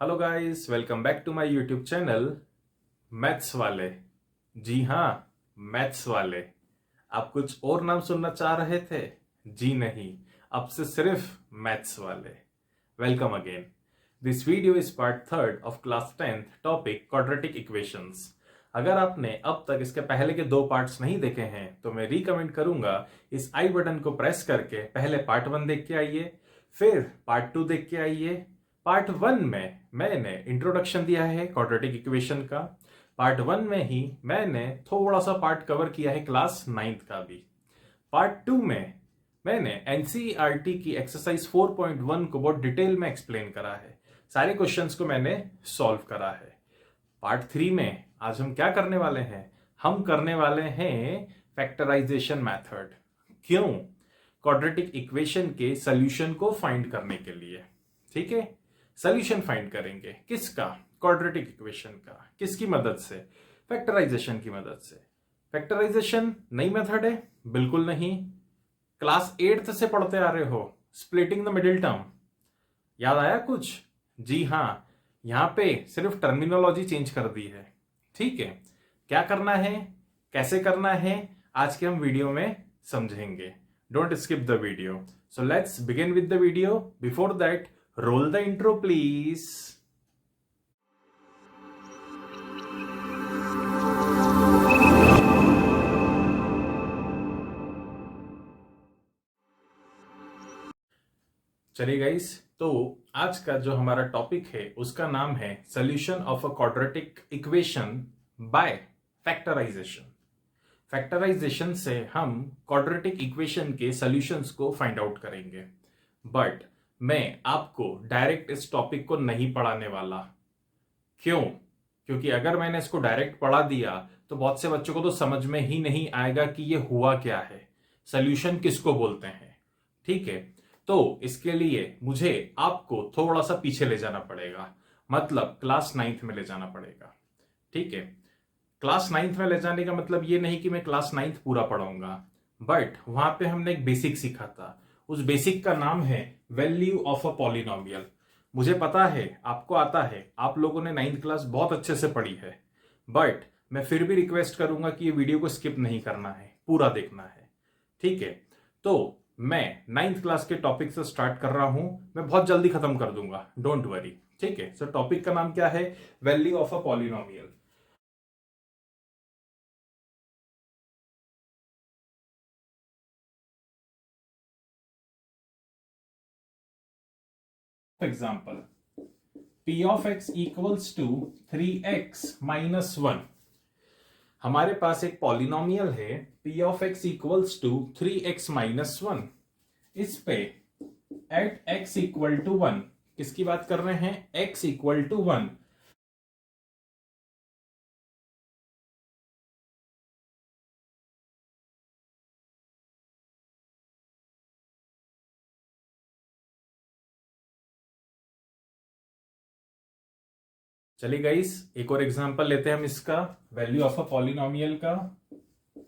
Hello guys, welcome back to my YouTube channel maths वाले। जी हाँ, मैथ्स वाले। आप कुछ और नाम सुनना चाह रहे थे? जी नहीं, अब से सिर्फ मैथ्स वाले। Welcome again. This video is part third of class 10th topic quadratic equations. अगर आपने अब तक इसके पहले के दो पार्ट्स नहीं देखे हैं तो मैं रिकमेंड करूंगा इस आई बटन को प्रेस करके पहले पार्ट 1 देख के आइए, फिर पार्ट 2 देख के आइए। पार्ट 1 में मैंने इंट्रोडक्शन दिया है क्वाड्रेटिक इक्वेशन का। पार्ट 1 में ही मैंने थोड़ा सा पार्ट कवर किया है क्लास 9th का भी। पार्ट 2 में मैंने एनसीईआरटी की एक्सरसाइज 4.1 को बहुत डिटेल में एक्सप्लेन करा है। सारे क्वेश्चंस को मैंने सॉल्व करा है। पार्ट 3 में आज हम क्या करने वाले हैं? हम करने वाले हैं फैक्टराइजेशन मेथड। क्यों? क्वाड्रेटिक इक्वेशन के सॉल्यूशन को फाइंड करने के लिए। ठीक है, सॉल्यूशन फाइंड करेंगे किसका? क्वाड्रेटिक इक्वेशन का। किसकी मदद से? फैक्टराइजेशन की मदद से। फैक्टराइजेशन नई मेथड है? बिल्कुल नहीं। क्लास 8th से पढ़ते आ रहे हो, स्प्लिटिंग द मिडिल टर्म। याद आया कुछ? जी हाँ, यहां पे सिर्फ टर्मिनोलॉजी चेंज कर दी है। ठीक है, क्या करना है, कैसे करना है, आज के हम वीडियो में समझेंगे। Don't skip the video. So let's begin with the video. Before that, roll the intro please. चलिए गाइस, तो आज का जो हमारा टॉपिक है उसका नाम है solution of a quadratic equation by factorisation. Factorisation से हम क्वाड्रेटिक इक्वेशन के सॉल्यूशंस को फाइंड आउट करेंगे। बट मैं आपको डायरेक्ट इस टॉपिक को नहीं पढ़ाने वाला। क्यों? क्योंकि अगर मैंने इसको डायरेक्ट पढ़ा दिया तो बहुत से बच्चों को तो समझ में ही नहीं आएगा कि ये हुआ क्या है, सॉल्यूशन किसको बोलते हैं। ठीक है, तो इसके लिए मुझे आपको थोड़ा सा पीछे ले जाना पड़ेगा, मतलब क्लास 9th में ले जाना पड़ेगा। ठीक है, क्लास 9th में ले जाने का मतलब ये नहीं कि मैं क्लास 9th पूरा पढ़ाऊंगा, बट वहां पे हमने एक बेसिक सीखा था। उस बेसिक का नाम है वैल्यू ऑफ अ पॉलिनोमियल। मुझे पता है आपको आता है, आप लोगों ने 9th क्लास बहुत अच्छे से पढ़ी है, बट मैं फिर भी रिक्वेस्ट करूंगा कि ये वीडियो को स्किप नहीं करना है, पूरा देखना है। ठीक है, तो मैं 9th क्लास के टॉपिक से स्टार्ट कर रहा हूं। मैं बहुत जल्दी खत्म कर दूंगा, डोंट वरी। ठीक है, सो टॉपिक का नाम क्या है? Value of a polynomial. Example, p of x equals to 3x minus 1। हमारे पास एक पॉलिनोमियल है p of x equals to 3x minus 1। इस पे at x equal to 1 किसकी बात कर रहे हैं? x equal to 1। चलिए गाइस, एक और एग्जांपल लेते हैं हम इसका, वैल्यू ऑफ अ पॉलिनोमियल का।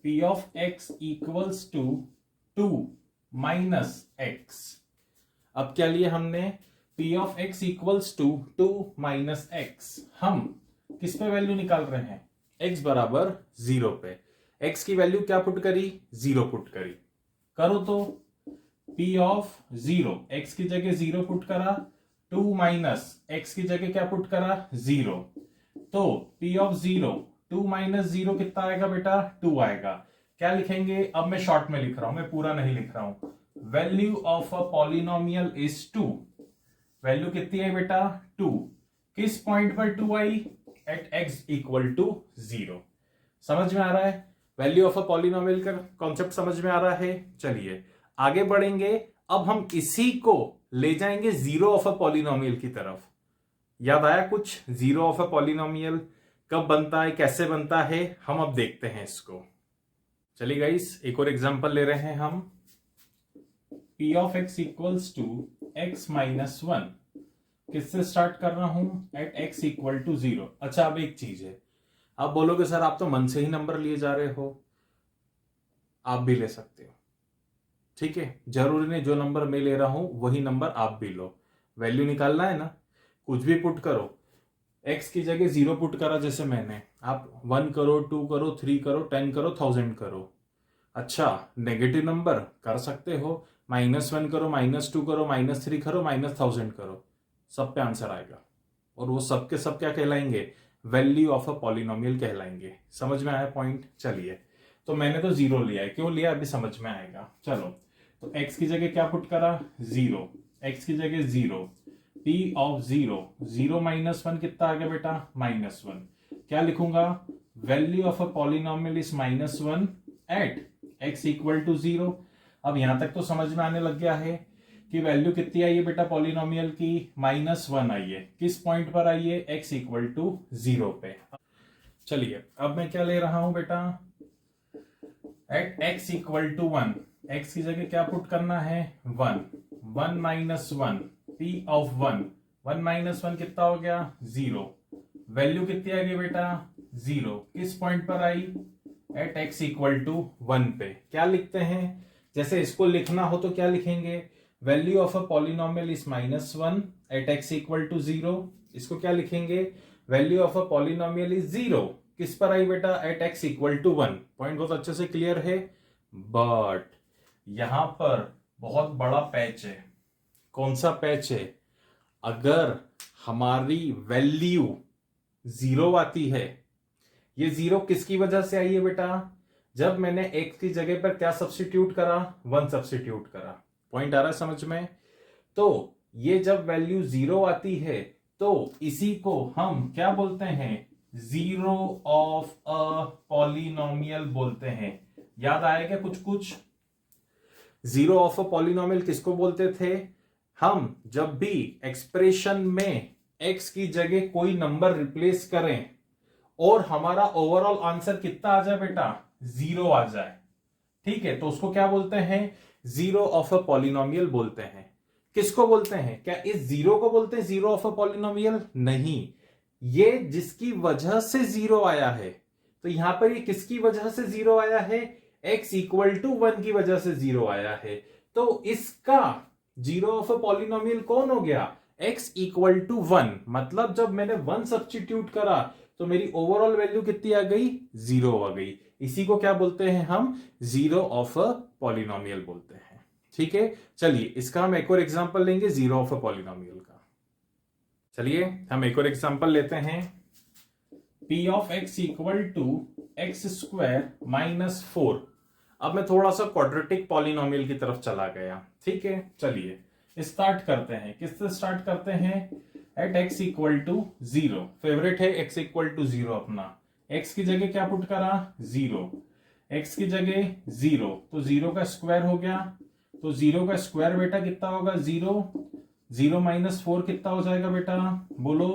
p of x equals to 2 minus x। अब क्या लिए हमने? p of x equals to 2 minus x। हम किस पे वैल्यू निकाल रहे हैं? x बराबर 0 पे। x की वैल्यू क्या पुट करी? 0 पुट करी। करो तो p of 0, x की जगह 0 पुट करा, 2 माइनस x की जगह क्या पुट करा? 0। तो p of 0, 2 माइनस 0 कितना आएगा बेटा? 2 आएगा। क्या लिखेंगे? अब मैं शॉर्ट में लिख रहा हूं, मैं पूरा नहीं लिख रहा हूं। Value of a polynomial is 2। Value कितनी है बेटा? 2। किस पॉइंट पर 2 आई? At x equal to 0। समझ में आ रहा है? वैल्यू ऑफ अ पॉलिनोमियल का कॉन्सेप्ट समझ में आ रहा है? चलिए आगे बढ़ेंगे। अब हम इसी को ले जाएंगे जीरो ऑफ अ पॉलिनोमियल की तरफ। याद आया कुछ? जीरो ऑफ अ पॉलिनोमियल कब बनता है, कैसे बनता है, हम अब देखते हैं इसको। चलिए गाइस, एक और एग्जांपल ले रहे हैं हम। p of x equals to x minus 1। किससे स्टार्ट कर रहा हूं? At x equal to 0। अच्छा, अब एक चीज है, आप बोलोगे सर आप तो मन से ही नंबर लिए जा रहे हो। आप भी ले सकते हो, ठीक है, जरूरी नहीं जो नंबर मैं ले रहा हूं वही नंबर आप भी लो। वैल्यू निकालना है ना। कुछ भी पुट करो, x की जगह 0 पुट करा जैसे मैंने, आप 1 करो, 2 करो, 3 करो, 10 करो, 1000 करो। अच्छा, नेगेटिव नंबर कर सकते हो, -1 करो, -2 करो, -3 करो, -1000 करो, सब पे आंसर आएगा। और वो सब के सब क्या कहलाएंगे? वैल्यू ऑफ अ पॉलिनोमियल कहलाएंगे। समझ में आया पॉइंट? चलिए, तो मैंने तो 0 लिया है, क्यों लिया अभी समझ में आएगा। चलो, तो x की जगह क्या पुट करा? 0, x की जगह 0, p ऑफ 0, 0 -1 कितना आ गया बेटा? -1। क्या लिखूंगा? Value of a polynomial is -1 at x equal to 0। अब यहां तक तो समझ में आने लग गया है कि वैल्यू कितनी आई है बेटा पॉलिनोमियल की? -1 आई है। किस पॉइंट पर आई है? x इक्वल टू 0 पे। चलिए, अब मैं क्या ले रहा हूं बेटा? At x equal to 1, x की जगह क्या पुट करना है? 1, 1 -1, p ऑफ 1, 1 -1 कितना हो गया? 0। वैल्यू कितनी आ गई बेटा? 0। किस पॉइंट पर आई? एट x इक्वल टू 1 पे। क्या लिखते हैं? जैसे इसको लिखना हो तो क्या लिखेंगे? Value of a polynomial is -1 at x equal to 0। इसको क्या लिखेंगे? Value of a polynomial is 0। किस पर आई बेटा? At x equal to 1। Point बहुत अच्छे से क्लियर है। बट यहां पर बहुत बड़ा पैच है। कौन सा पैच है? अगर हमारी वैल्यू 0 आती है, ये 0 किसकी वजह से आई है बेटा? जब मैंने x की जगह पर क्या सब्स्टिट्यूट करा? 1 सब्स्टिट्यूट करा। पॉइंट आ रहा है समझ में? तो ये जब वैल्यू 0 आती है तो इसी को हम क्या बोलते हैं? जीरो ऑफ अ पॉलिनोमियल बोलते हैं। याद आया क्या कुछ कुछ? जीरो ऑफ अ पॉलिनोमियल किसको बोलते थे? हम जब भी एक्सप्रेशन में x की जगह कोई नंबर रिप्लेस करें और हमारा ओवरऑल आंसर कितना आ जाए बेटा? 0 आ जाए, ठीक है, तो उसको क्या बोलते हैं? जीरो ऑफ अ पॉलिनोमियल बोलते हैं। किसको बोलते हैं? क्या इस 0 को बोलते हैं जीरो ऑफ अ पॉलिनोमियल? नहीं, ये जिसकी वजह से 0 आया है। तो यहां पर ये किसकी वजह से 0 आया है? x इक्वल टू 1 की वजह से 0 आया है। तो इसका जीरो ऑफ अ पॉलिनोमियल कौन हो गया? x equal to 1। मतलब जब मैंने 1 सब्स्टिट्यूट करा तो मेरी ओवरऑल वैल्यू कितनी आ गई? 0 आ गई। इसी को क्या बोलते हैं हम? जीरो ऑफ अ पॉलिनोमियल बोलते हैं। ठीक है, चलिए इसका हम एक और एग्जांपल लेंगे जीरो ऑफ अ पॉलिनोमियल का। चलिए हम एक और एग्जांपल लेते हैं। p of x equal to x square -4। अब मैं थोड़ा सा क्वाड्रेटिक पॉलिनोमियल की तरफ चला गया। ठीक है, चलिए स्टार्ट करते हैं। किससे स्टार्ट करते हैं? At x equal to 0। Favourite है x इक्वल टू 0 अपना। x की जगह क्या पुट करा? 0। x की जगह 0, तो 0 का स्क्वायर हो गया। तो 0 का स्क्वायर बेटा कितना होगा? 0। 0 -4 कितना हो जाएगा बेटा? बोलो,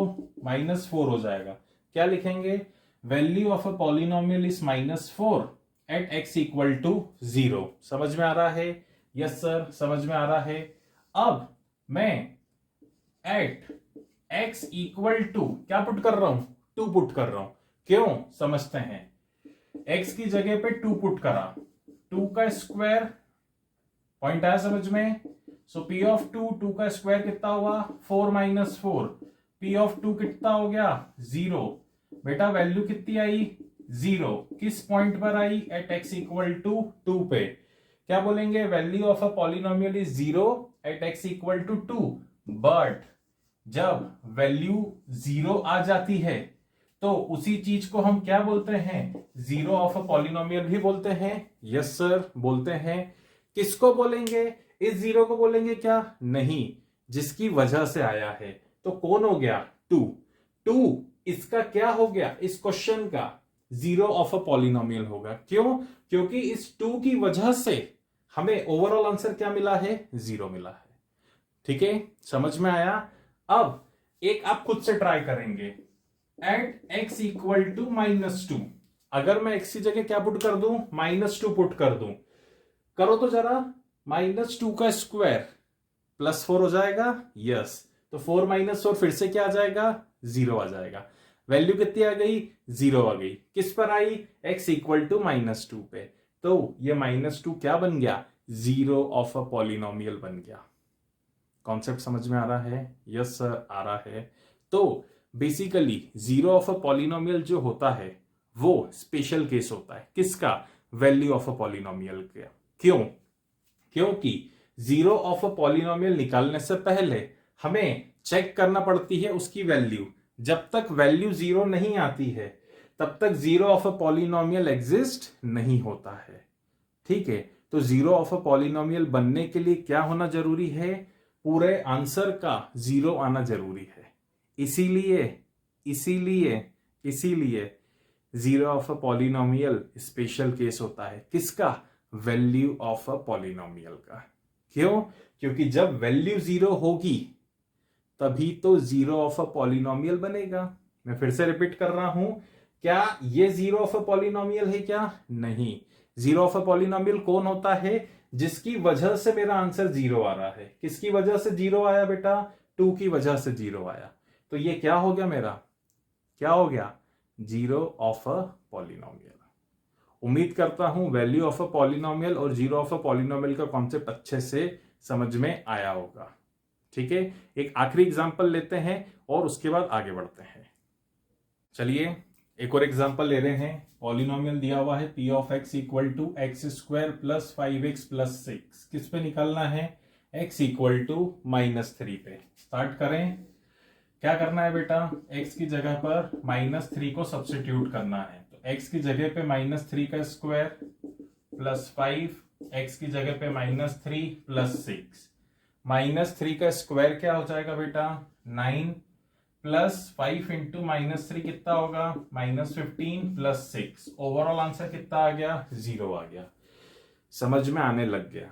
-4 हो जाएगा। क्या लिखेंगे? Value of a polynomial is -4 at x equal to 0। समझ में आ रहा है? यस सर, समझ में आ रहा है। अब मैं एट x इक्वल टू क्या पुट कर रहा हूं? 2 पुट कर रहा हूं। क्यों? समझते हैं। x की जगह पे 2 पुट करा, 2 का स्क्वायर। पॉइंट आया समझ में? सो p ऑफ 2, 2 का स्क्वायर कितना हुआ? 4 -4। p ऑफ 2 कितना हो गया? 0। बेटा वैल्यू कितनी आई? 0। किस पॉइंट पर आई? एट x इक्वल टू 2 पे। क्या बोलेंगे? Value of a polynomial is 0 at x equal to 2। But जब वैल्यू 0 आ जाती है तो उसी चीज को हम क्या बोलते हैं? जीरो ऑफ अ पॉलिनोमियल भी बोलते हैं। यस सर, बोलते हैं। किसको बोलेंगे? इस 0 को बोलेंगे क्या? नहीं, जिसकी वजह से आया है। तो कौन हो गया? 2। 2 इसका क्या हो गया? इस क्वेश्चन का जीरो ऑफ अ पॉलिनोमियल होगा। क्यों? क्योंकि इस 2 की वजह से हमें ओवरऑल आंसर क्या मिला है? 0 मिला है। ठीक है, समझ में आया? अब एक आप खुद से ट्राई करेंगे। At x equal to -2। अगर मैं x की जगह क्या पुट कर दूं? -2 पुट कर दूं। करो तो जरा। -2 का स्क्वायर +4 हो जाएगा। यस, तो 4 -4 फिर से क्या आ जाएगा? 0 आ जाएगा। वैल्यू कितनी आ गई? 0 आ गई। किस पर आई? x इक्वल टू -2 पे। तो ये -2 क्या बन गया? जीरो ऑफ अ पॉलिनोमियल बन गया। कॉन्सेप्ट समझ में आ रहा है? यस सर, आ रहा है। तो basically zero of a polynomial जो होता है वो स्पेशल केस होता है। किसका? वैल्यू ऑफ अ पॉलिनोमियल का। क्यों? क्योंकि जीरो ऑफ अ पॉलिनोमियल निकालने से पहले हमें चेक करना पड़ती है उसकी वैल्यू। जब तक वैल्यू जीरो नहीं आती है तब तक zero of a polynomial exist नहीं होता है। ठीक है, तो जीरो ऑफ अ पॉलिनोमियल बनने के लिए क्या होना जरूरी है? पूरे आंसर का जीरो आना जरूरी है। इसीलिए इसीलिए इसीलिए zero of a polynomial special case होता है। किसका? वैल्यू ऑफ अ पॉलिनोमियल का। क्यों? क्योंकि जब वैल्यू जीरो होगी तभी तो जीरो ऑफ अ पॉलिनोमियल बनेगा। मैं फिर से रिपीट कर रहा हूं, क्या ये जीरो ऑफ अ पॉलिनोमियल है? क्या नहीं। जीरो ऑफ अ पॉलिनोमियल कौन होता है? जिसकी वजह से मेरा आंसर जीरो आ रहा है। किसकी वजह से जीरो आया बेटा? 2 की वजह से जीरो आया। तो ये क्या हो गया मेरा? क्या हो गया? Zero of a polynomial. उम्मीद करता हूं वैल्यू ऑफ अ पॉलिनोमियल और जीरो ऑफ अ पॉलिनोमियल का कॉन्सेप्ट अच्छे से समझ में आया होगा। ठीक है, एक आखिरी एग्जांपल लेते हैं और उसके बाद आगे बढ़ते हैं। चलिए एक और एग्जांपल ले रहे हैं। पॉलिनोमियल दिया हुआ है P of x equal to x square plus 5x plus 6। किस पे निकालना है? x इक्वल टू -3 पे। स्टार्ट करें। क्या करना है बेटा? x की जगह पर -3 को सब्स्टिट्यूट करना है। तो x की जगह पे -3 का स्क्वायर प्लस 5, x की जगह पे -3 प्लस 6। -3 का स्क्वायर क्या हो जाएगा बेटा? 9 प्लस 5 इंटू -3 कितना होगा? -15 प्लस 6। ओवरऑल आंसर कितना आ गया? 0 आ गया। समझ में आने लग गया।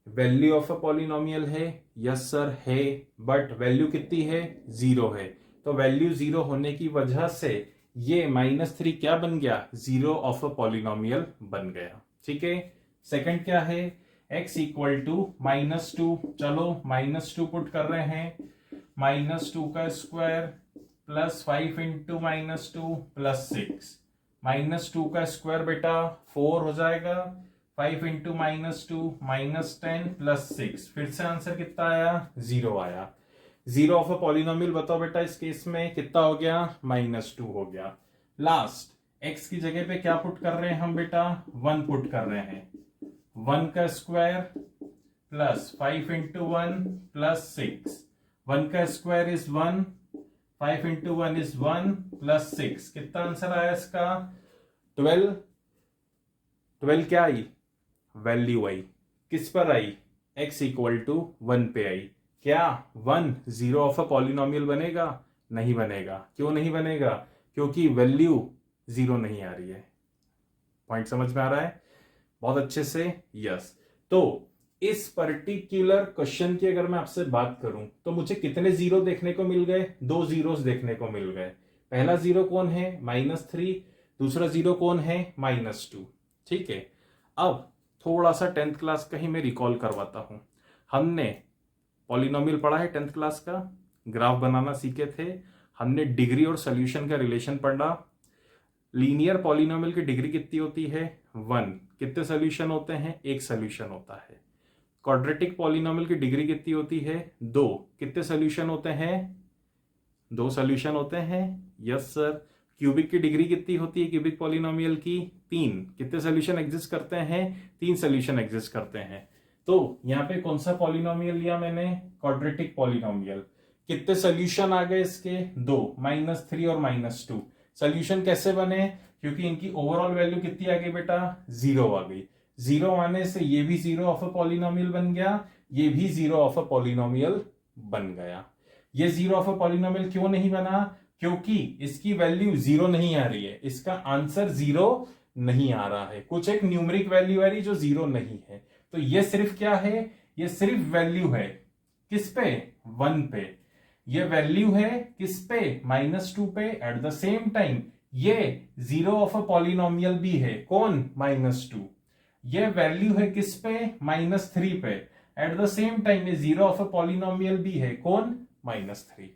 वैल्यू ऑफ अ पॉलिनोमियल है, यस सर है, बट वैल्यू कितनी है? 0 है। तो वैल्यू 0 होने की वजह से ये -3 क्या बन गया? जीरो ऑफ अ पॉलिनोमियल बन गया। ठीक है, सेकंड क्या है? x equal to -2। चलो -2 पुट कर रहे हैं। -2 का स्क्वायर प्लस 5 इंटू -2 प्लस 6। -2 का स्क्वायर बेटा 4 हो जाएगा। 5 इंटू -2 -10 प्लस 6। फिर से आंसर कितना आया? 0 आया। जीरो ऑफ अ पॉलिनोमियल बताओ बेटा इस केस में कितना हो गया? -2 हो गया। लास्ट x की जगह पे क्या पुट कर रहे हैं हम बेटा? 1 पुट कर रहे हैं। 1 का स्क्वायर प्लस 5 इंटू 1 प्लस 6। 1 का square is 1, 5 into 1 is 1 plus 6। कितना आंसर आया इसका? 12। 12 क्या आई? वैल्यू आई। किस पर आई? x इक्वल टू 1 पे आई। क्या 1 जीरो ऑफ अ पॉलिनोमियल बनेगा? नहीं बनेगा। क्यों नहीं बनेगा? क्योंकि वैल्यू 0 नहीं आ रही है। पॉइंट समझ में आ रहा है? बहुत अच्छे से। यस। तो इस पर्टिकुलर क्वेश्चन की अगर मैं आपसे बात करूं तो मुझे कितने जीरो देखने को मिल गए? 2 जीरोस देखने को मिल गए। पहला जीरो कौन है? -3। दूसरा जीरो कौन है? -2। ठीक है, अब थोड़ा सा 10th क्लास का ही मैं रिकॉल करवाता हूं। हमने पॉलिनोमियल पढ़ा है 10th क्लास का, ग्राफ बनाना सीखे थे। हमने डिग्री और सॉल्यूशन का रिलेशन पढ़ा। लीनियर पॉलिनोमियल की डिग्री कितनी होती है? 1। कितने सॉल्यूशन होते हैं? एक सॉल्यूशन होता है। क्वाड्रेटिक पॉलिनोमियल की डिग्री कितनी होती है? 2। कितने सॉल्यूशन होते हैं? 2 सॉल्यूशन होते हैं। Yes sir. क्यूबिक की डिग्री कितनी होती है क्यूबिक पॉलिनोमियल की? 3। कितने सॉल्यूशन एग्जिस्ट करते हैं? 3 सॉल्यूशन एग्जिस्ट करते हैं। तो यहां पे कौन सा पॉलिनोमियल लिया मैंने? Quadratic polynomial. कितने सॉल्यूशन आ गए इसके? 2, -3 और -2। सॉल्यूशन कैसे बने? क्योंकि इनकी ओवरऑल वैल्यू कितनी आ गई बेटा? 0 आ गई। 0 आने से ये भी जीरो ऑफ अ पॉलिनोमियल बन गया, ये भी जीरो ऑफ अ पॉलिनोमियल बन गया। ये जीरो ऑफ अ पॉलिनोमियल क्यों नहीं बना? क्योंकि इसकी वैल्यू 0 नहीं आ रही है। इसका आंसर 0 नहीं आ रहा है। कुछ एक न्यूमेरिक वैल्यू आ रही जो 0 नहीं है। तो ये सिर्फ क्या है? ये सिर्फ वैल्यू है। किस पे? 1 पे। ये वैल्यू है किस पे? -2 पे। एट द सेम टाइम ये जीरो ऑफ अ पॉलिनोमियल भी है। कौन? -2। ये वैल्यू है किस पे? -3 पे। एट द सेम टाइम ये जीरो ऑफ अ पॉलिनोमियल भी है। कौन? -3।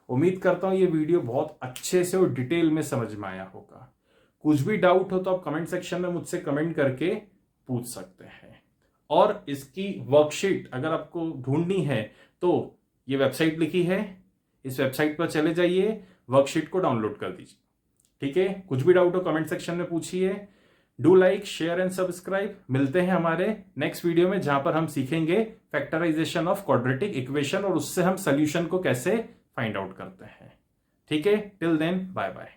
उम्मीद करता हूं ये वीडियो बहुत अच्छे से और डिटेल में समझ में आया होगा। कुछ भी डाउट हो तो आप कमेंट सेक्शन में मुझसे कमेंट करके पूछ सकते हैं। और इसकी वर्कशीट अगर आपको ढूंढनी है तो ये वेबसाइट लिखी है, इस वेबसाइट पर चले जाइए, वर्कशीट को डाउनलोड कर दीजिए। ठीक है, कुछ भी डाउट हो कमेंट सेक्शन में पूछिए। Do like, share and subscribe. मिलते हैं हमारे नेक्स्ट वीडियो में, जहां पर हम सीखेंगे फैक्टराइजेशन ऑफ क्वाड्रेटिक इक्वेशन और उससे हम सोल्यूशन को कैसे फाइंड आउट करते हैं। ठीक है, टिल देन बाय बाय।